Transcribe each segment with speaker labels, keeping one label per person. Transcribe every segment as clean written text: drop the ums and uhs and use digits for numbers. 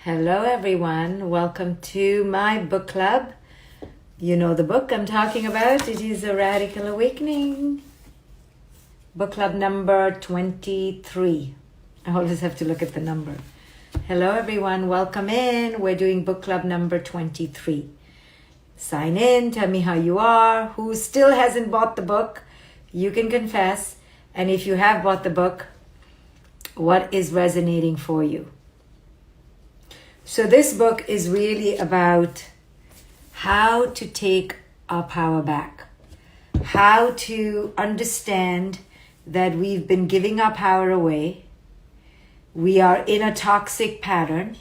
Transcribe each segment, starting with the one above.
Speaker 1: Hello everyone, welcome to my book club. You know the book I'm talking about, it is A Radical Awakening. Book club number 23. I always have to look at the number. Hello everyone, welcome in. We're doing book club number 23. Sign in, tell me how you are. Who still hasn't bought the book, you can confess. And if you have bought the book, what is resonating for you? So this book is really about how to take our power back, how to understand that we've been giving our power away. We are in a toxic pattern.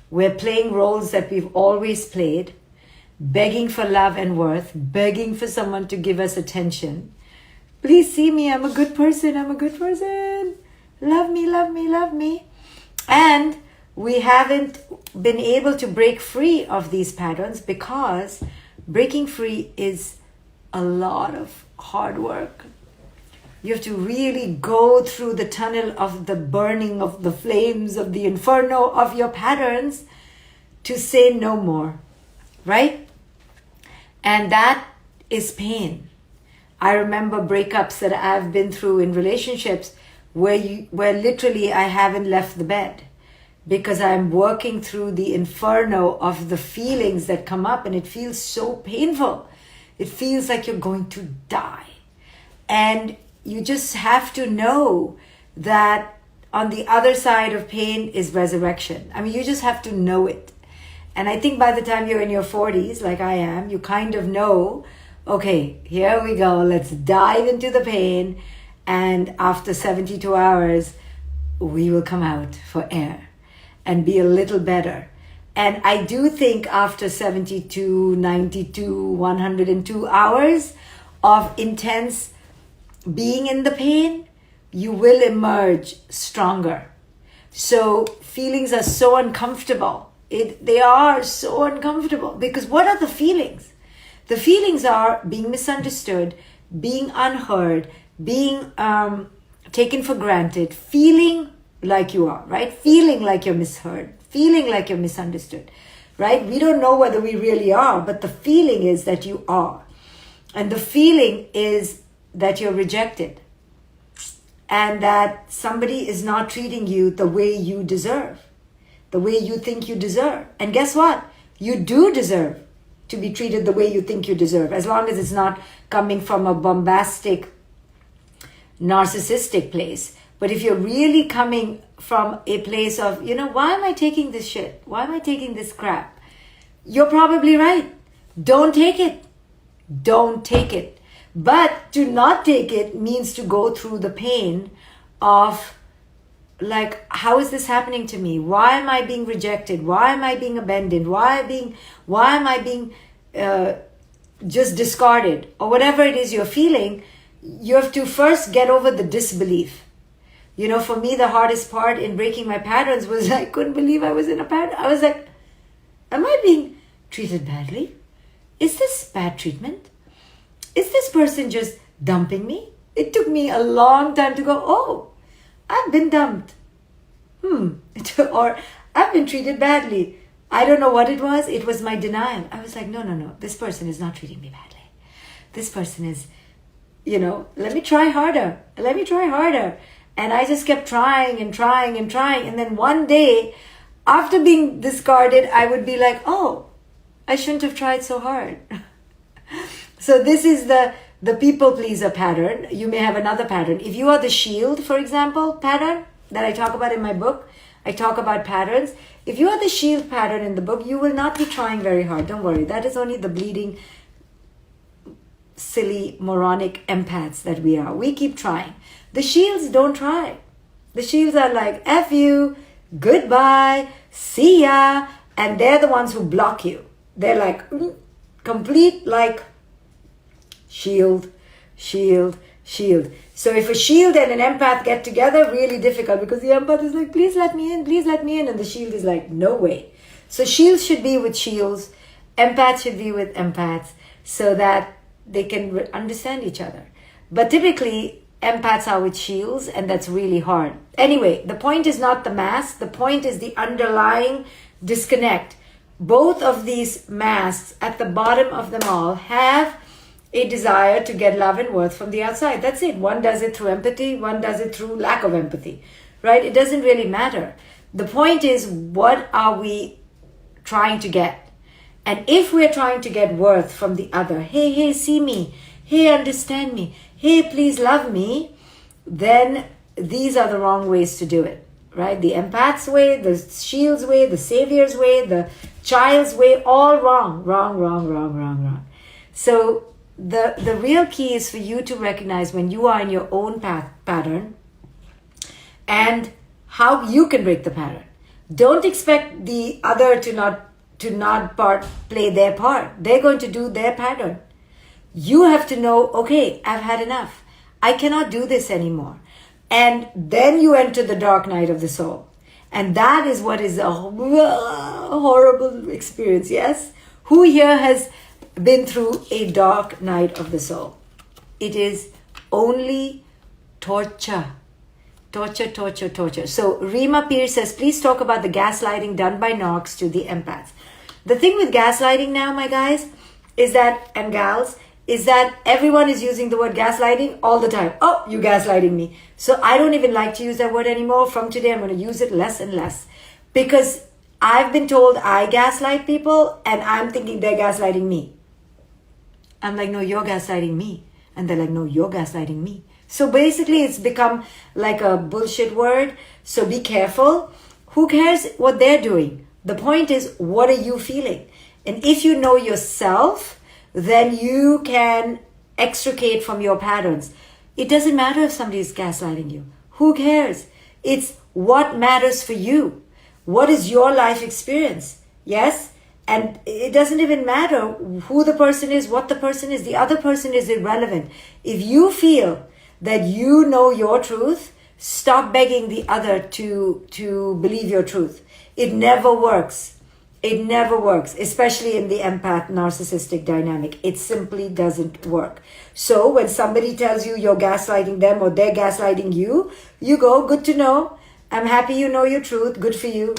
Speaker 1: We're playing roles that we've always played, begging for love and worth, begging for someone to give us attention. Please see me, I'm a good person, I'm a good person. Love me, love me, love me. And we haven't been able to break free of these patterns because breaking free is a lot of hard work. You have to really go through the tunnel of the burning of the flames of the inferno of your patterns to say no more, right? And that is pain. I remember breakups that I've been through in relationships where literally I haven't left the bed, because I'm working through the inferno of the feelings that come up, and it feels so painful. It feels like you're going to die. And you just have to know that on the other side of pain is resurrection. I mean, you just have to know it. And I think by the time you're in your 40s, like I am, you kind of know, okay, here we go. Let's dive into the pain. And after 72 hours, we will come out for air and be a little better. And I do think after 72, 92, 102 hours of intense being in the pain, you will emerge stronger. So feelings are so uncomfortable. They are so uncomfortable because what are the feelings? The feelings are being misunderstood, being unheard, being taken for granted, feeling like you are, right? Feeling like you're misheard, feeling like you're misunderstood, right? We don't know whether we really are, but the feeling is that you are. And the feeling is that you're rejected and that somebody is not treating you the way you deserve, the way you think you deserve. And guess what? You do deserve to be treated the way you think you deserve, as long as it's not coming from a bombastic, narcissistic place. But if you're really coming from a place of, why am I taking this shit? Why am I taking this crap? You're probably right. Don't take it. Don't take it. But to not take it means to go through the pain of, like, how is this happening to me? Why am I being rejected? Why am I being abandoned? Why am I being just discarded? Or whatever it is you're feeling, you have to first get over the disbelief. For me, the hardest part in breaking my patterns was I couldn't believe I was in a pattern. I was like, am I being treated badly? Is this bad treatment? Is this person just dumping me? It took me a long time to go, oh, I've been dumped. Or I've been treated badly. I don't know what it was. It was my denial. I was like, no. This person is not treating me badly. This person is, let me try harder. Let me try harder. And I just kept trying and trying and trying. And then one day, after being discarded, I would be like, oh, I shouldn't have tried so hard. So this is the people pleaser pattern. You may have another pattern. If you are the shield, for example, pattern that I talk about in my book, I talk about patterns. If you are the shield pattern in the book, you will not be trying very hard. Don't worry. That is only the bleeding, silly, moronic empaths that we are. We keep trying. The shields don't try. The shields are like, F you, goodbye, see ya. And they're the ones who block you. They're like, complete like shield, shield, shield. So if a shield and an empath get together, really difficult because the empath is like, please let me in, please let me in. And the shield is like, no way. So shields should be with shields. Empaths should be with empaths so that they can understand each other. But typically, empaths are with shields, and that's really hard. Anyway, the point is not the mask. The point is the underlying disconnect. Both of these masks at the bottom of them all have a desire to get love and worth from the outside. That's it. One does it through empathy. One does it through lack of empathy, right? It doesn't really matter. The point is, what are we trying to get? And if we're trying to get worth from the other, hey, see me. Hey, understand me. Hey, please love me. Then these are the wrong ways to do it, right? The empath's way, the shield's way, the savior's way, the child's way, all wrong. So the real key is for you to recognize when you are in your own pattern and how you can break the pattern. Don't expect the other to not play their part. They're going to do their pattern. You have to know, okay, I've had enough. I cannot do this anymore. And then you enter the dark night of the soul. And that is what is a horrible experience, yes? Who here has been through a dark night of the soul? It is only torture. Torture. So Rima Peer says, please talk about the gaslighting done by narcs to the empaths. The thing with gaslighting now, my guys, is that, and gals, is that everyone is using the word gaslighting all the time. Oh, you gaslighting me. So I don't even like to use that word anymore. From today, I'm going to use it less and less. Because I've been told I gaslight people and I'm thinking they're gaslighting me. I'm like, no, you're gaslighting me. And they're like, no, you're gaslighting me. So basically, it's become like a bullshit word. So be careful. Who cares what they're doing? The point is, what are you feeling? And if you know yourself, then you can extricate from your patterns. It doesn't matter if somebody is gaslighting you. Who cares? It's what matters for you. What is your life experience? Yes? And it doesn't even matter who the person is, what the person is. The other person is irrelevant. If you feel that you know your truth, stop begging the other to believe your truth. It never works. It never works, especially in the empath narcissistic dynamic. It simply doesn't work. So when somebody tells you you're gaslighting them or they're gaslighting you, you go, good to know. I'm happy you know your truth. Good for you.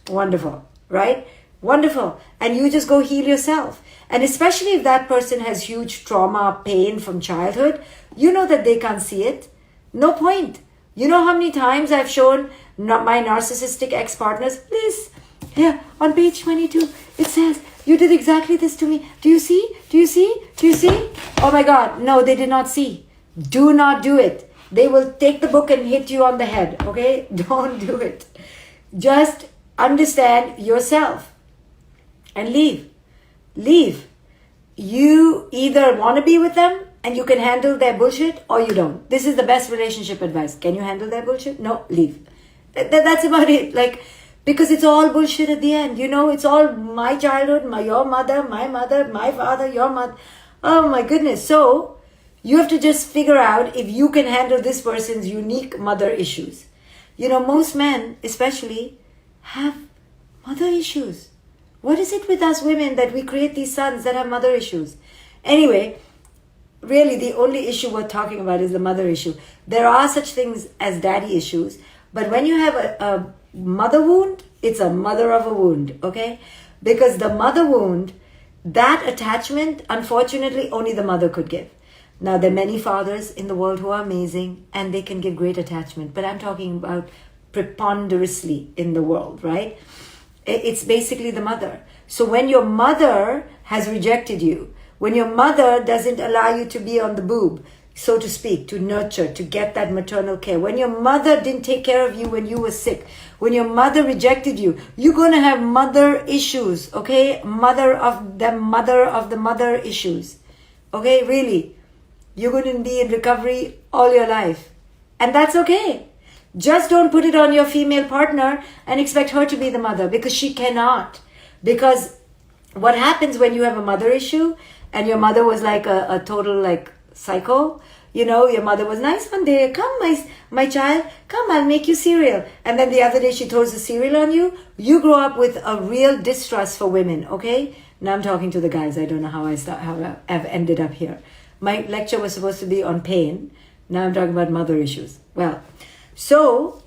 Speaker 1: Wonderful, right? Wonderful. And you just go heal yourself. And especially if that person has huge trauma, pain from childhood, you know that they can't see it. No point. You know how many times I've shown my narcissistic ex-partners, please, here on page 22, it says, you did exactly this to me. Do you see? Do you see? Do you see? Oh my God. No, they did not see. Do not do it. They will take the book and hit you on the head. Okay? Don't do it. Just understand yourself and leave. Leave. You either want to be with them and you can handle their bullshit or you don't. This is the best relationship advice. Can you handle their bullshit? No, leave. That's about it. Because it's all bullshit at the end. You know, it's all my childhood, your mother, my father, your mother. Oh my goodness. So you have to just figure out if you can handle this person's unique mother issues. You know, most men especially have mother issues. What is it with us women that we create these sons that have mother issues? Anyway, really the only issue worth talking about is the mother issue. There are such things as daddy issues, but when you have a mother wound, it's a mother of a wound, okay? Because the mother wound, that attachment, unfortunately, only the mother could give. Now, there are many fathers in the world who are amazing and they can give great attachment, but I'm talking about preponderously in the world, right? It's basically the mother. So when your mother has rejected you, when your mother doesn't allow you to be on the boob, so to speak, to nurture, to get that maternal care, when your mother didn't take care of you when you were sick, when your mother rejected you, you're going to have mother issues, okay? Mother of the mother issues, okay? Really. You're going to be in recovery all your life. And that's okay. Just don't put it on your female partner and expect her to be the mother, because she cannot. Because what happens when you have a mother issue and your mother was like a total psycho, you know, your mother was nice one day, come my child, come, I'll make you cereal. And then the other day she throws the cereal on you. You grow up with a real distrust for women, okay? Now I'm talking to the guys. I don't know how I've ended up here. My lecture was supposed to be on pain, Now I'm talking about mother issues. Well, so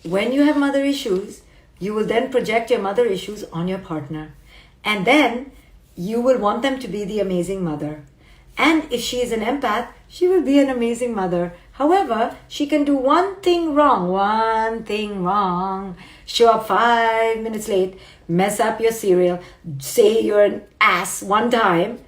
Speaker 1: when you have mother issues, you will then project your mother issues on your partner. And then you will want them to be the amazing mother. And if she is an empath, she will be an amazing mother. However, she can do one thing wrong. Show up 5 minutes late, mess up your cereal, say you're an ass one time.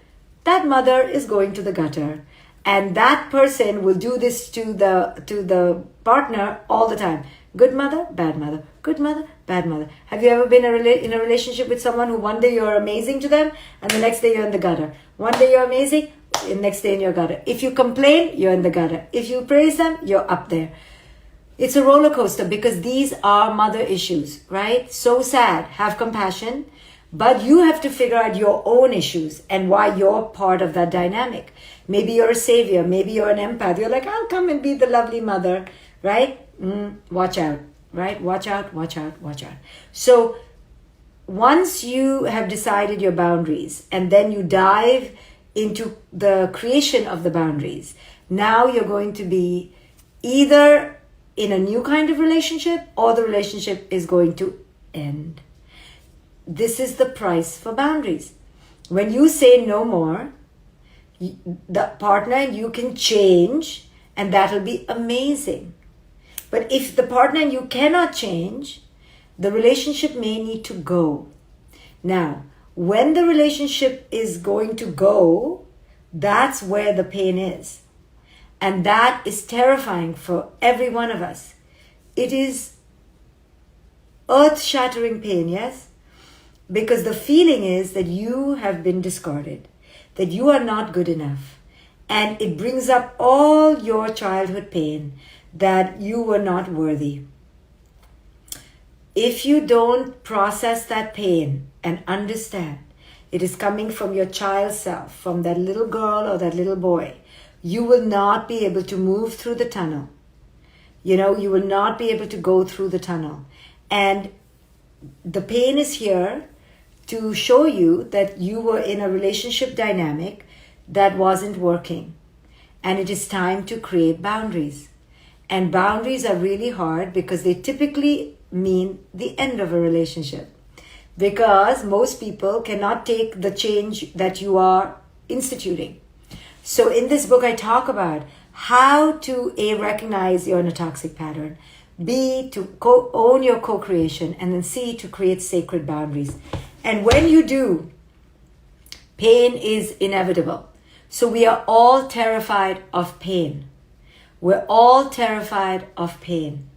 Speaker 1: That mother is going to the gutter. And that person will do this to the partner all the time. Good mother, bad mother. Good mother, bad mother. Have you ever been in a relationship with someone who one day you're amazing to them and the next day you're in the gutter? One day you're amazing, the next day in your gutter. If you complain, you're in the gutter. If you praise them, you're up there. It's a roller coaster because these are mother issues, right? So sad. Have compassion. But you have to figure out your own issues and why you're part of that dynamic. Maybe you're a savior. Maybe you're an empath. You're like, I'll come and be the lovely mother, right? Watch out, right? Watch out. So once you have decided your boundaries and then you dive into the creation of the boundaries, now you're going to be either in a new kind of relationship or the relationship is going to end. This is the price for boundaries. When you say no more, the partner and you can change and that'll be amazing. But if the partner and you cannot change, the relationship may need to go. Now, when the relationship is going to go, that's where the pain is. And that is terrifying for every one of us. It is earth-shattering pain, yes? Because the feeling is that you have been discarded, that you are not good enough. And it brings up all your childhood pain, that you were not worthy. If you don't process that pain and understand it is coming from your child self, from that little girl or that little boy, you will not be able to move through the tunnel. You will not be able to go through the tunnel. And the pain is here to show you that you were in a relationship dynamic that wasn't working. And it is time to create boundaries. And boundaries are really hard because they typically mean the end of a relationship. Because most people cannot take the change that you are instituting. So in this book, I talk about how to A, recognize you're in a toxic pattern, B, to own your co-creation, and then C, to create sacred boundaries. And when you do, pain is inevitable. So we are all terrified of pain. We're all terrified of pain.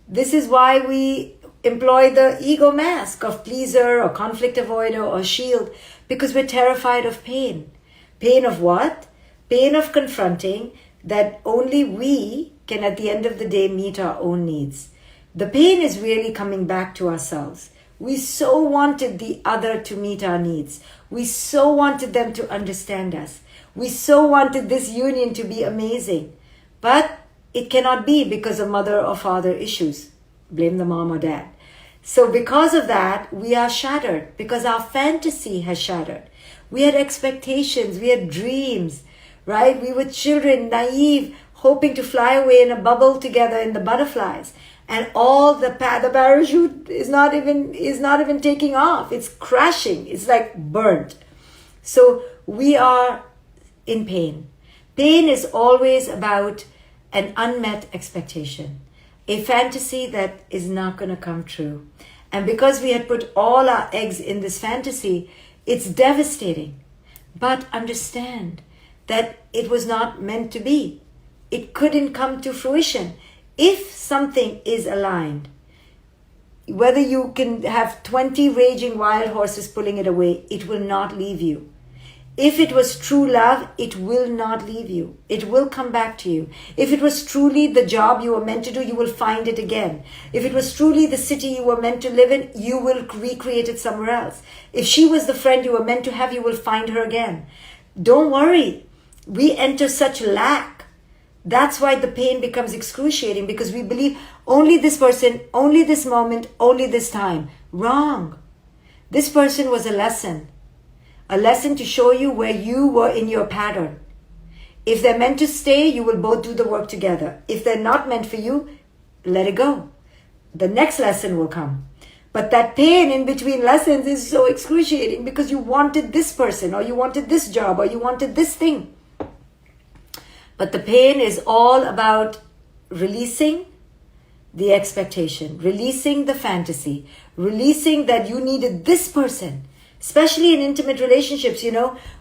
Speaker 1: This is why we employ the ego mask of pleaser or conflict avoider or shield, because we're terrified of pain. Pain of what? Pain of confronting that only we can at the end of the day meet our own needs. The pain is really coming back to ourselves. We so wanted the other to meet our needs. We so wanted them to understand us. We so wanted this union to be amazing. But it cannot be because of mother or father issues. Blame the mom or dad. So because of that, we are shattered because our fantasy has shattered. We had expectations, we had dreams, right? We were children, naive, hoping to fly away in a bubble together in the butterflies. And all the parachute is not even taking off. It's crashing. It's like burnt. So we are in pain. Pain is always about an unmet expectation, a fantasy that is not going to come true. And because we had put all our eggs in this fantasy, it's devastating. But understand that it was not meant to be. It couldn't come to fruition. If something is aligned, whether you can have 20 raging wild horses pulling it away, it will not leave you. If it was true love, it will not leave you. It will come back to you. If it was truly the job you were meant to do, you will find it again. If it was truly the city you were meant to live in, you will recreate it somewhere else. If she was the friend you were meant to have, you will find her again. Don't worry. We enter such lack. That's why the pain becomes excruciating, because we believe only this person, only this moment, only this time. Wrong. This person was a lesson to show you where you were in your pattern. If they're meant to stay, you will both do the work together. If they're not meant for you, let it go. The next lesson will come. But that pain in between lessons is so excruciating because you wanted this person, or you wanted this job, or you wanted this thing. But the pain is all about releasing the expectation, releasing the fantasy, releasing that you needed this person. Especially in intimate relationships,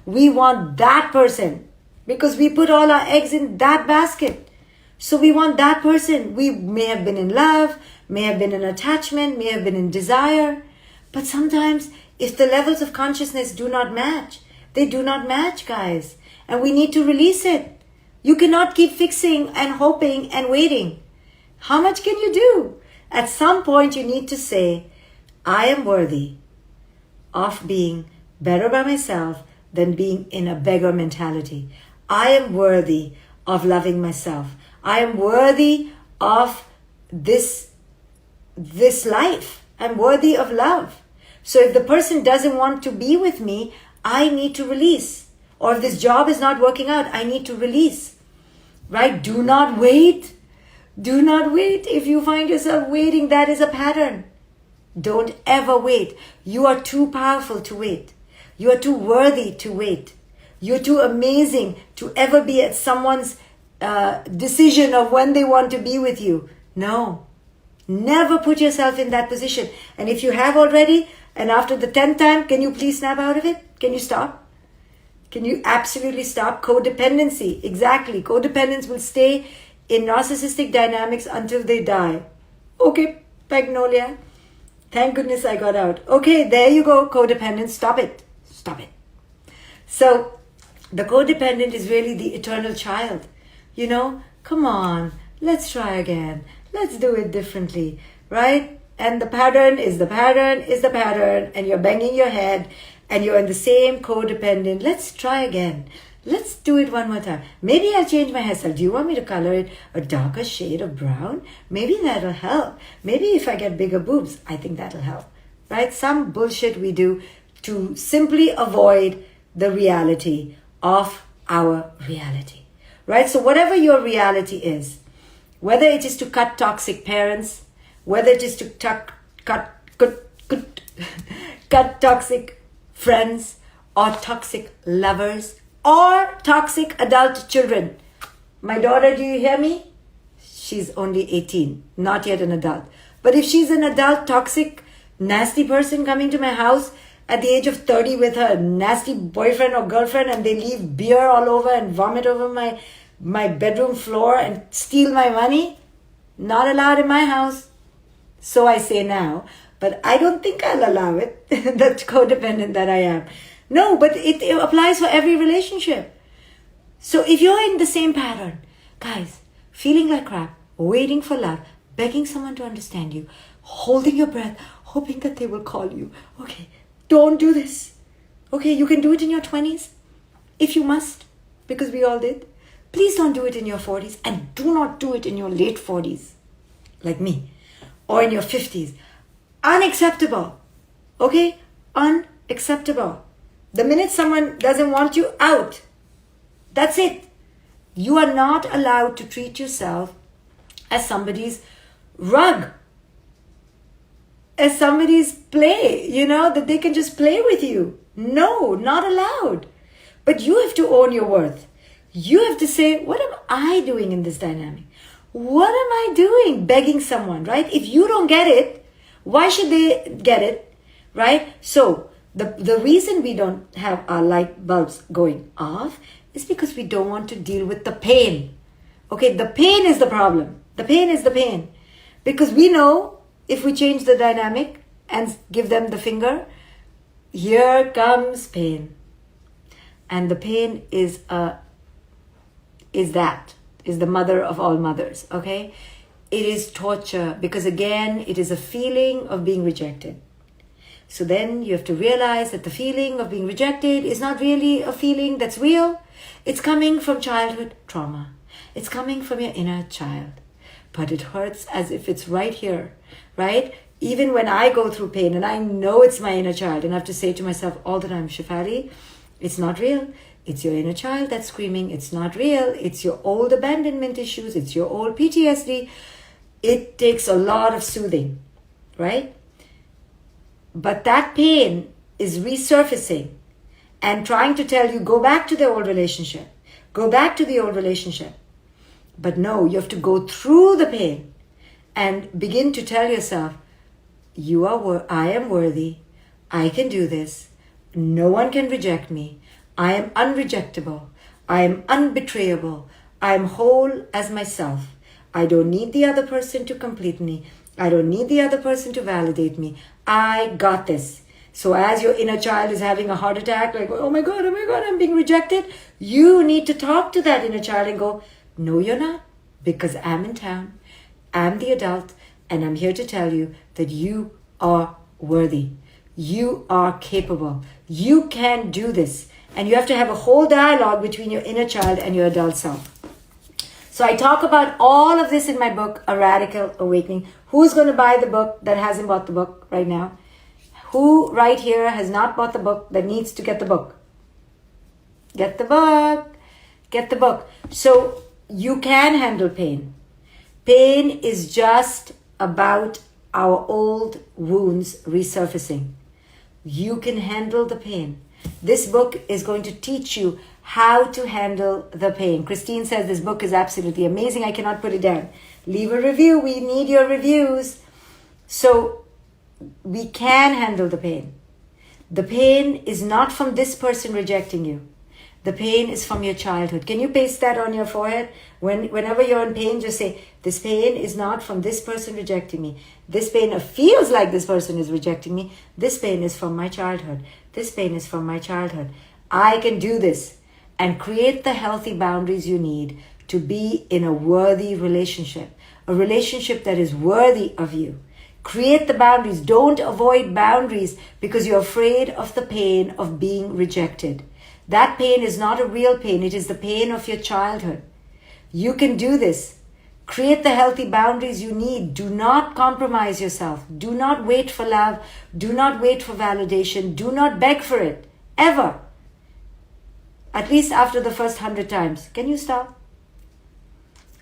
Speaker 1: we want that person because we put all our eggs in that basket. So we want that person. We may have been in love, may have been in attachment, may have been in desire. But sometimes if the levels of consciousness do not match, they do not match, guys. And we need to release it. You cannot keep fixing and hoping and waiting. How much can you do? At some point you need to say, I am worthy of being better by myself than being in a beggar mentality. I am worthy of loving myself. I am worthy of this life. I'm worthy of love. So if the person doesn't want to be with me, I need to release. Or if this job is not working out, I need to release. Right? Do not wait. Do not wait. If you find yourself waiting, that is a pattern. Don't ever wait. You are too powerful to wait. You are too worthy to wait. You're too amazing to ever be at someone's decision of when they want to be with you. No. Never put yourself in that position. And if you have already, and after the 10th time, can you please snap out of it? Can you stop? Can you absolutely stop? Codependency. Exactly. Codependents will stay in narcissistic dynamics until they die. Okay, Magnolia. Thank goodness I got out. Okay, there you go, codependent. Stop it. Stop it. So, the codependent is really the eternal child. Come on, let's try again. Let's do it differently, right? And the pattern is the pattern is the pattern, and you're banging your head, and you're in the same codependent. Let's try again. Let's do it one more time. Maybe I'll change my hairstyle. Do you want me to color it a darker shade of brown? Maybe that'll help. Maybe if I get bigger boobs, I think that'll help. Right? Some bullshit we do to simply avoid the reality of our reality. Right? So whatever your reality is, whether it is to cut toxic parents, whether it is to cut toxic friends, or toxic lovers, or toxic adult children. My daughter, do you hear me? She's only 18, not yet an adult. But if she's an adult, toxic, nasty person coming to my house at the age of 30 with her nasty boyfriend or girlfriend, and they leave beer all over and vomit over my bedroom floor and steal my money, not allowed in my house. So I say now, but I don't think I'll allow it, the codependent that I am. No, but it applies for every relationship. So if you're in the same pattern, guys, feeling like crap, waiting for love, begging someone to understand you, holding your breath, hoping that they will call you. Okay, don't do this. Okay, you can do it in your 20s, if you must, because we all did. Please don't do it in your 40s, and do not do it in your late 40s, like me, or in your 50s. Unacceptable. Okay? Unacceptable. The minute someone doesn't want you, out. That's it. You are not allowed to treat yourself as somebody's rug, as somebody's play, that they can just play with you. No, not allowed. But you have to own your worth. You have to say, what am I doing in this dynamic? What am I doing begging someone, right? If you don't get it, why should they get it, right? So the reason we don't have our light bulbs going off is because we don't want to deal with the pain. Okay, the pain is the problem. The pain is the pain. Because we know if we change the dynamic and give them the finger, here comes pain. And the pain is the mother of all mothers, okay? It is torture because, again, it is a feeling of being rejected. So then you have to realize that the feeling of being rejected is not really a feeling that's real. It's coming from childhood trauma. It's coming from your inner child. But it hurts as if it's right here, right? Even when I go through pain and I know it's my inner child, and I have to say to myself all the time, Shefali, it's not real. It's your inner child that's screaming. It's not real. It's your old abandonment issues. It's your old PTSD. It takes a lot of soothing, right? But that pain is resurfacing and trying to tell you, go back to the old relationship. Go back to the old relationship. But no, you have to go through the pain and begin to tell yourself, I am worthy. I can do this. No one can reject me. I am unrejectable. I am unbetrayable. I am whole as myself. I don't need the other person to complete me. I don't need the other person to validate me. I got this. So as your inner child is having a heart attack, like, oh my God, I'm being rejected. You need to talk to that inner child and go, no, you're not, because I'm in town. I'm the adult, and I'm here to tell you that you are worthy. You are capable. You can do this. And you have to have a whole dialogue between your inner child and your adult self. So I talk about all of this in my book, A Radical Awakening. Who's going to buy the book that hasn't bought the book right now? Who right here has not bought the book that needs to get the book? Get the book. Get the book. So you can handle pain. Pain is just about our old wounds resurfacing. You can handle the pain. This book is going to teach you how to handle the pain. Christine says this book is absolutely amazing. I cannot put it down. Leave a review. We need your reviews. So we can handle the pain. The pain is not from this person rejecting you. The pain is from your childhood. Can you paste that on your forehead? Whenever you're in pain, just say, this pain is not from this person rejecting me. This pain feels like this person is rejecting me. This pain is from my childhood. This pain is from my childhood. I can do this and create the healthy boundaries you need to be in a worthy relationship. A relationship that is worthy of you. Create the boundaries. Don't avoid boundaries because you're afraid of the pain of being rejected. That pain is not a real pain. It is the pain of your childhood. You can do this. Create the healthy boundaries you need. Do not compromise yourself. Do not wait for love. Do not wait for validation. Do not beg for it. Ever. At least after the first 100 times. Can you stop?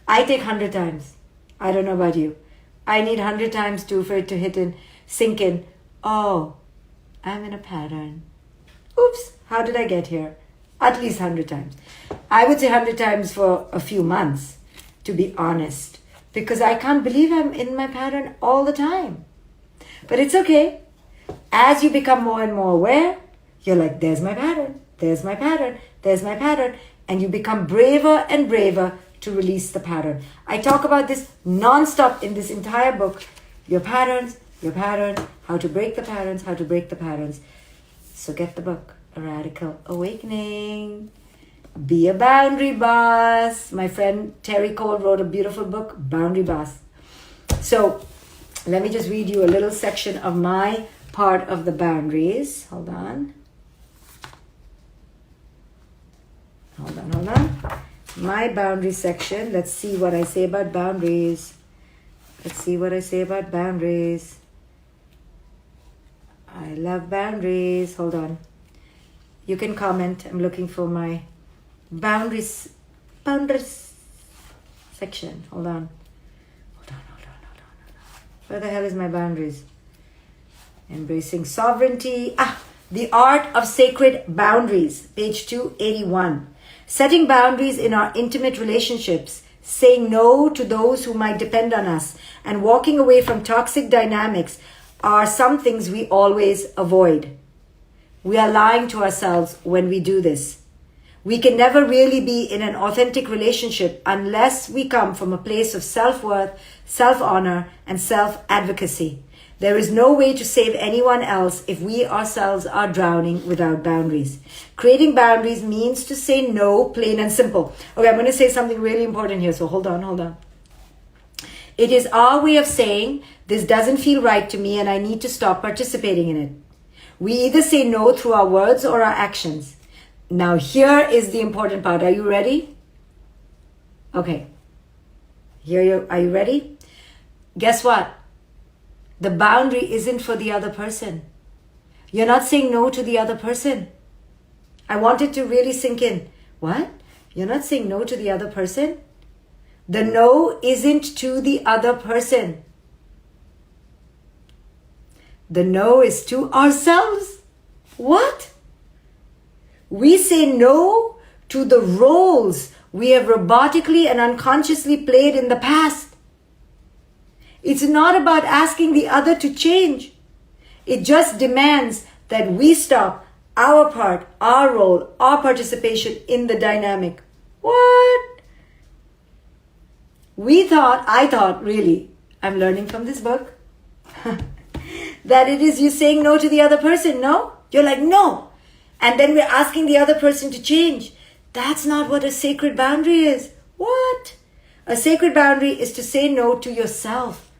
Speaker 1: I take 100 times. I don't know about you. I need 100 times for it to hit and sink in. Oh, I'm in a pattern. Oops, how did I get here? At least 100 times. I would say 100 times for a few months, to be honest. Because I can't believe I'm in my pattern all the time. But it's okay. As you become more and more aware, you're like, there's my pattern, there's my pattern, there's my pattern. And you become braver and braver to release the pattern. I talk about this non-stop in this entire book. Your patterns, how to break the patterns, how to break the patterns. So get the book, A Radical Awakening. Be a boundary boss. My friend Terry Cole wrote a beautiful book, Boundary Boss. So let me just read you a little section of my part of the boundaries. Hold on. My boundary section. Let's see what I say about boundaries. I love boundaries. Hold on. You can comment. I'm looking for my boundaries section. Hold on. Where the hell is my boundaries? Embracing sovereignty. The Art of Sacred Boundaries. Page 281. Setting boundaries in our intimate relationships. Saying no to those who might depend on us. And walking away from toxic dynamics are some things we always avoid. We are lying to ourselves when we do this. We can never really be in an authentic relationship unless we come from a place of self-worth, self-honor, and self-advocacy. There is no way to save anyone else if we ourselves are drowning without boundaries. Creating boundaries means to say no, plain and simple. Okay, I'm going to say something really important here, so hold on. It is our way of saying, this doesn't feel right to me and I need to stop participating in it. We either say no through our words or our actions. Now here is the important part. Are you ready? Okay. Are you ready? Guess what? The boundary isn't for the other person. You're not saying no to the other person. I want it to really sink in. What? You're not saying no to the other person? The no isn't to the other person. The no is to ourselves. What? We say no to the roles we have robotically and unconsciously played in the past. It's not about asking the other to change. It just demands that we stop our part, our role, our participation in the dynamic. What? I thought really, I'm learning from this book, that it is you saying no to the other person, no? You're like, no. And then we're asking the other person to change. That's not what a sacred boundary is. What? A sacred boundary is to say no to yourself.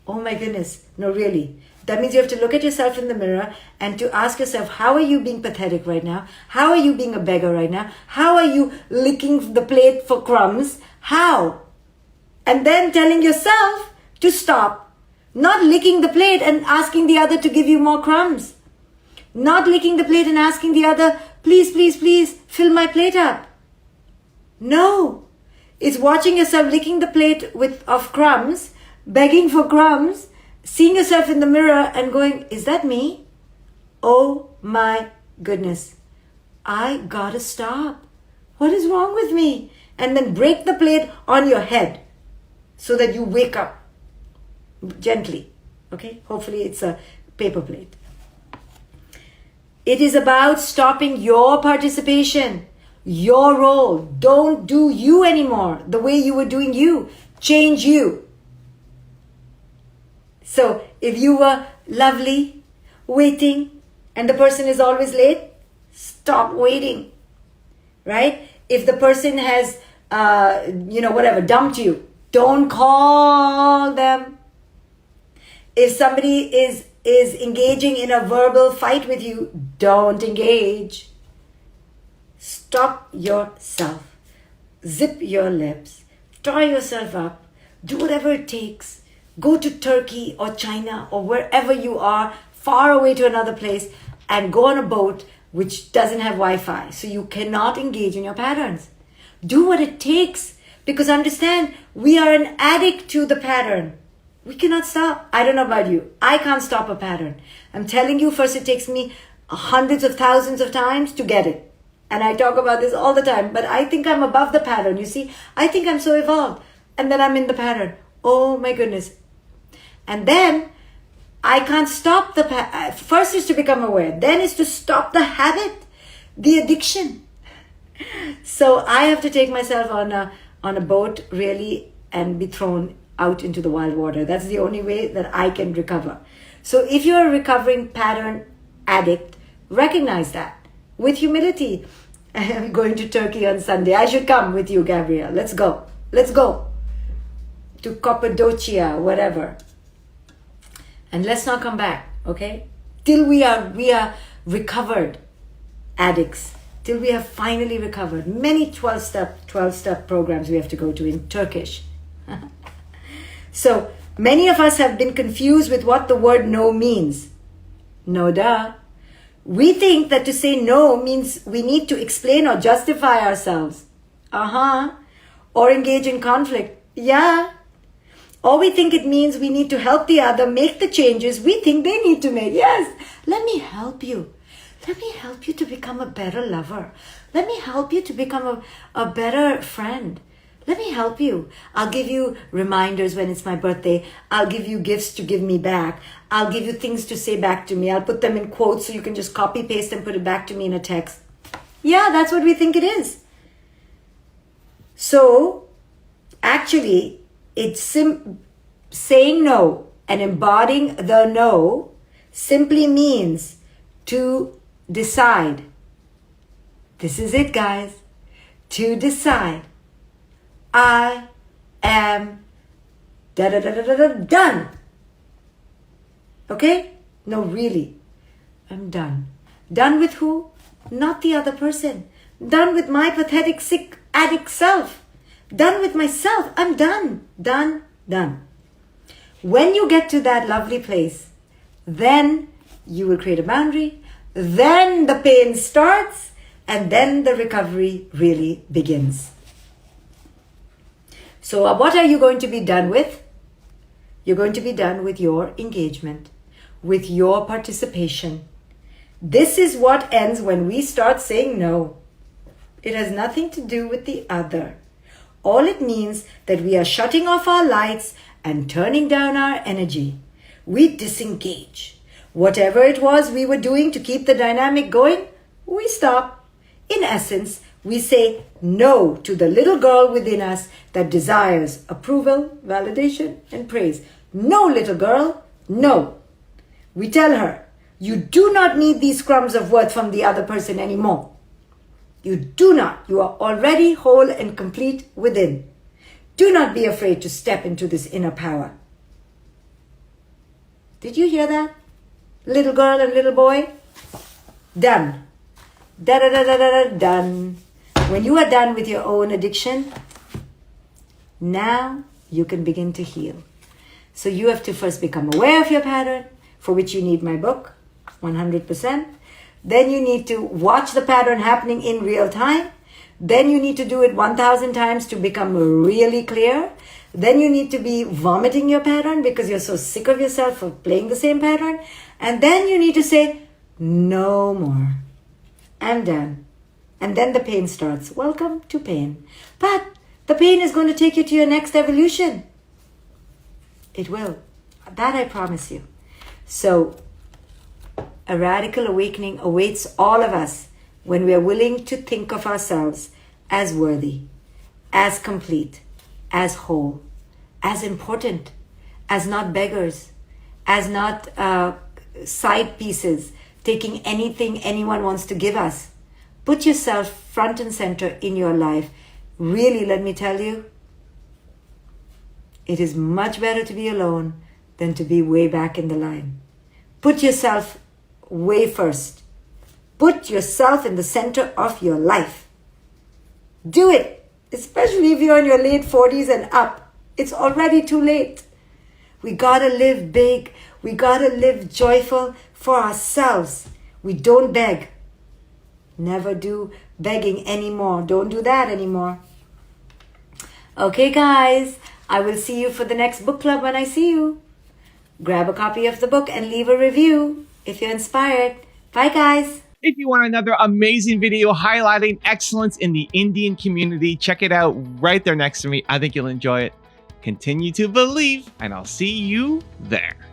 Speaker 1: Oh my goodness. No, really. That means you have to look at yourself in the mirror and to ask yourself, how are you being pathetic right now? How are you being a beggar right now? How are you licking the plate for crumbs? How? And then telling yourself to stop. Not licking the plate and asking the other to give you more crumbs. Not licking the plate and asking the other, please, please, please, fill my plate up. No. It's watching yourself licking the plate of crumbs, begging for crumbs, seeing yourself in the mirror and going, is that me? Oh my goodness. I gotta stop. What is wrong with me? And then break the plate on your head so that you wake up gently. Okay? Hopefully it's a paper plate. It is about stopping your participation, your role. Don't do you anymore the way you were doing you. Change you. So if you were lovely, waiting, and the person is always late, stop waiting, right? If the person has, dumped you, don't call them. If somebody is engaging in a verbal fight with you, don't engage. Stop yourself. Zip your lips. Tie yourself up. Do whatever it takes. Go to Turkey or China or wherever you are, far away to another place, and go on a boat which doesn't have Wi-Fi, so you cannot engage in your patterns. Do what it takes, because understand, we are an addict to the pattern. We cannot stop. I don't know about you. I can't stop a pattern. I'm telling you, first it takes me hundreds of thousands of times to get it. And I talk about this all the time, but I think I'm above the pattern. You see, I think I'm so evolved. And then I'm in the pattern. Oh my goodness. And then I can't stop the pattern. First is to become aware. Then is to stop the habit, the addiction. So I have to take myself on a boat really and be thrown out into the wild water. That's the only way that I can recover. So if you're a recovering pattern addict, recognize that with humility. I'm going to Turkey on Sunday. I should come with you, Gabrielle. Let's go. Let's go to Cappadocia, whatever. And let's not come back, okay? Till we are recovered addicts. Till we have finally recovered. Many 12-step programs we have to go to in Turkish. So many of us have been confused with what the word no means. No duh. We think that to say no means we need to explain or justify ourselves. Or engage in conflict. Yeah. Or we think it means we need to help the other make the changes we think they need to make. Yes. Let me help you. Let me help you to become a better lover. Let me help you to become a better friend. Let me help you. I'll give you reminders when it's my birthday. I'll give you gifts to give me back. I'll give you things to say back to me. I'll put them in quotes so you can just copy paste and put it back to me in a text. Yeah, that's what we think it is. So, actually, it's saying no and embodying the no simply means to decide. This is it, guys. To decide. I am done. Okay? No, really. I'm done. Done with who? Not the other person. Done with my pathetic, sick, addict self. Done with myself. I'm done. Done. When you get to that lovely place, then you will create a boundary. Then the pain starts. And then the recovery really begins. So what are you going to be done with? You're going to be done with your engagement, with your participation. This is what ends when we start saying no. It has nothing to do with the other. All it means that we are shutting off our lights and turning down our energy. We disengage. Whatever it was we were doing to keep the dynamic going, we stop. In essence, we say no to the little girl within us that desires approval, validation, and praise. No, little girl, no. We tell her, you do not need these crumbs of worth from the other person anymore. You do not. You are already whole and complete within. Do not be afraid to step into this inner power. Did you hear that? Little girl and little boy? Done. Done. When you are done with your own addiction, now you can begin to heal. So you have to first become aware of your pattern, for which you need my book, 100%. Then you need to watch the pattern happening in real time. Then you need to do it 1,000 times to become really clear. Then you need to be vomiting your pattern because you're so sick of yourself for playing the same pattern. And then you need to say, no more. I'm done. And then the pain starts. Welcome to pain. But the pain is going to take you to your next evolution. It will. That I promise you. So, a radical awakening awaits all of us when we are willing to think of ourselves as worthy, as complete, as whole, as important, as not beggars, as not side pieces, taking anything anyone wants to give us. Put yourself front and center in your life. Really, let me tell you, it is much better to be alone than to be way back in the line. Put yourself way first. Put yourself in the center of your life. Do it, especially if you're in your late 40s and up. It's already too late. We gotta live big. We gotta live joyful for ourselves. We don't beg. Never do begging anymore. Don't do that anymore. Okay, guys, I will see you for the next book club when I see you. Grab a copy of the book and leave a review if you're inspired. Bye, guys.
Speaker 2: If you want another amazing video highlighting excellence in the Indian community, check it out right there next to me. I think you'll enjoy it. Continue to believe, and I'll see you there.